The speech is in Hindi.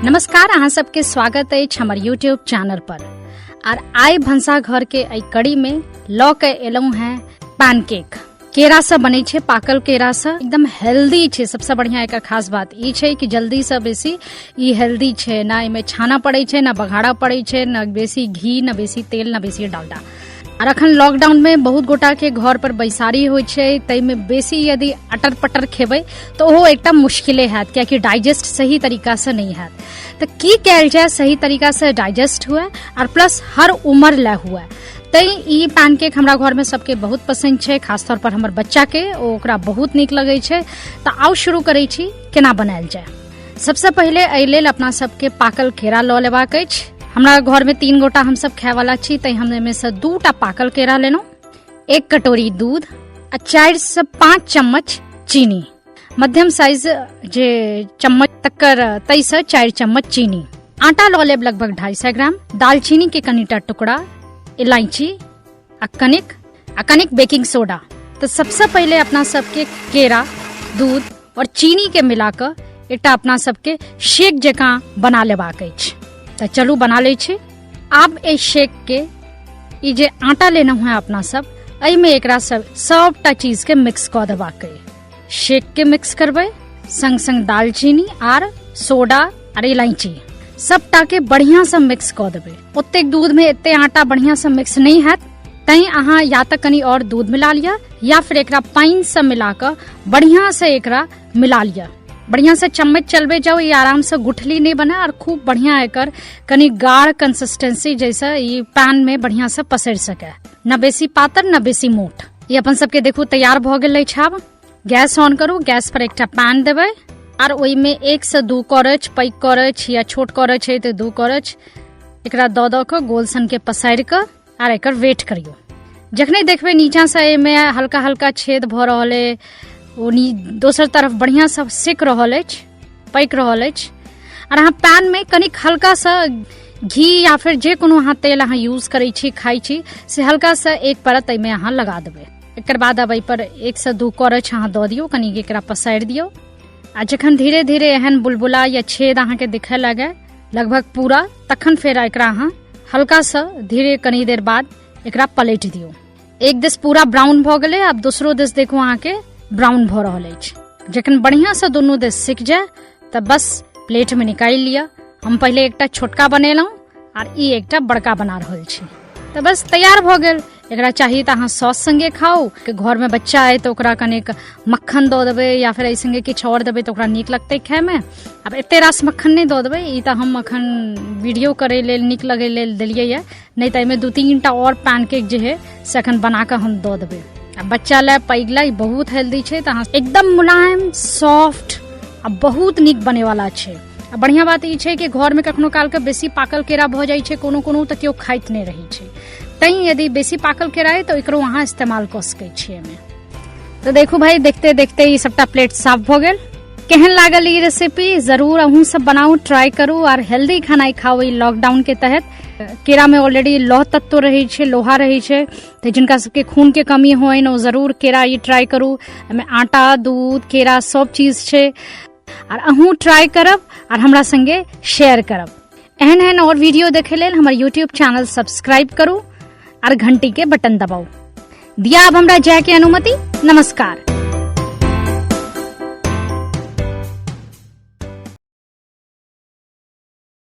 नमस्कार, अहाँ सबके स्वागत है हमर यूट्यूब चैनल पर। और आइ भंसा घर के आई कड़ी में लौ के एलौं हैं पैनकेक। केरा से बने छे, पाकल केरा से एकदम हेल्दी छे। सबसे बढ़िया एक खास बात ई छे कि जल्दी से बेसी ई हेल्दी छे, ना इमे छाना पड़े छे, ना बघाड़ा पड़े छे, ना बेसी घी, ना बेसी तेल, ना बेसी डालडा। और अखन लॉकडाउन में बहुत गोटा के घर पर बैसारी होय छे, तई में बेसी यदि अटर पटर खेबै तो ओहो एकटा मुश्किले हैत, कियाकि डाइजेस्ट सही तरीका से नहीं हैत। तो की कैल जाए सही तरीका से डाइजेस्ट हुए और प्लस हर उम्र ला हुआ। तई ई पैनकेक हमरा घर में सबके बहुत पसंद छे, खासतौर पर हमर बच्चा के ओकरा बहुत नीक लगे छे। तो आओ शुरू करै छी केना बनायल जाए। सबसे पहले एहि लेल अपना सबके पाकल केरा लऽ लेबाक अछि। हमरा घर में 3 गोटा हम सब खाय वाला छी, तई हम में से 2टा पाकल केरा लेनो, 1 कटोरी दूध आ 4 से 5 चम्मच चीनी। मध्यम साइज जे चम्मच तकर तई से 4 चम्मच चीनी। आटा लऽ लेब लगभग 250 ग्राम, दालचीनी के कनिटा टुकड़ा, इलायची आ कनिक बेकिंग सोडा। तो सबसे पहले अपना सबके केरा, दूध और चीनी के मिलाकर एकटा अपना सबके शेक जकाँ बना लेबाक अछि। तो चलू बना ले छी। आब ए शेक के ई जे आटा लेना है अपना सब, एहि में एकरा सबटा चीज के मिक्स कऽ देबाक है। शेक के मिक्स करबै, संग संग दालचीनी आर सोडा और इलायची सबटा के बढ़िया से मिक्स कऽ देबै। ओते दूध में एते आटा बढ़िया से मिक्स नहीं हैत, तई अहाँ या तो कनी और दूध मिला लिया या फिर एकरा पानी से मिलाकर बढ़िया से एकरा मिला लिया। बढ़िया से चम्मच चलबे जाओ, ये आराम से गुठली नहीं बना और खूब बढ़िया एकर कनी गाढ़ कंसिस्टेंसी जैसा ये पैन में बढ़िया से पसर सके, न बेसी पातर न बेसी मोट। ये अपन सबके देखू तैयार भ गेल अछि। आब गैस ऑन करू, गैस पर एकटा पैन देबै और ओहि में 1 से 2 करछ, पैघ करछ या छोट करछ है तो 2 करछ एकरा दऽ के गोल सन के पसारि के और एकर वेट करियो। जखने देखबे नीचा से एमे हल्का हल्का छेद भ रहल है, दोसर तरफ बढ़िया से सेक रहल अछि, पक रहल अछि, और अहाँ पैन में कनिक हल्का सा घी या फिर जे कोनो अहाँ तेल अहाँ यूज करै छी, खाई छी, से हल्का सा एक परत एहिमे अहाँ लगा देबै। एकर बाद अब एहि पर 1 से 2 करछ अहाँ दऽ दियौ, कनिक एकरा पसारि दियौ। आ जखन धीरे धीरे एहन बुलबुला या छेद अहाँ के दिखे लगे लगभग पूरा, तखन फिर एकरा अहाँ हल्का सा धीरे कनी देर बाद एकरा पलट दियौ। एक दिस पूरा ब्राउन भ गेलै, अब दूसरो दिस देखू अहाँ के ब्राउन भ रहल अछि। जखन बढ़िया से दोनों दिस सिक जाए तब बस प्लेट में निकाल लिया। हम पहले एकटा छोटका बनेलौं और ई एकटा बड़का बना रहल छी। तो बस तैयार भ गेल। एकरा चाहिए तो अहाँ सॉस संगे खाओ, कि घर में बच्चा है तो ओकरा कनिक मक्खन दऽ देबै या फिर एहि संगे किछु और देबै तो ओकरा नीक लगतै खाय में। अब एते रास मक्खन नहीं दऽ देबै, ई तो हम अखन वीडियो करे लेल नीक लगे लेल देलियै है, नहीं तो एहिमे 2-3टा और पैनकेक जे है से अखन बना के हम दऽ देबै। बच्चा ला पैघ ला बहुत हेल्दी छे, तो एकदम मुलायम सॉफ्ट आ बहुत नीक बने वाला छे। आ बढ़िया बात ई छे कि घर में कखनो काल के बेसी पाकल केरा भ जाय छे, कोनो तो केओ खाइत नहीं रही छे, तई यदि बेसी पाकल केरा है तो एकरो अहाँ इस्तेमाल कर सकै छी एमे। तो देखो भाई, देखते देखते ई सबटा प्लेट साफ भ गेल। केहन लागल ई रेसिपी जरूर अहूँ सब बनाऊ, ट्राई करू और हेल्दी खाना खाओ। ई लॉकडाउन के तहत केरा में ऑलरेडी लौह तत्व रही छे, लोहा रही छे, तो जिनका सबके खून के कमी होय न जरूर केरा ये ट्राई करू। एमे आटा, दूध, केरा सब चीज छे और अहूँ ट्राई करब और हमरा संगे शेयर करब। एहन और वीडियो देखे लेल हमर यूट्यूब चैनल सब्सक्राइब करू और घंटी के बटन दबाऊ। दिया अब हमरा जाय के अनुमति। नमस्कार।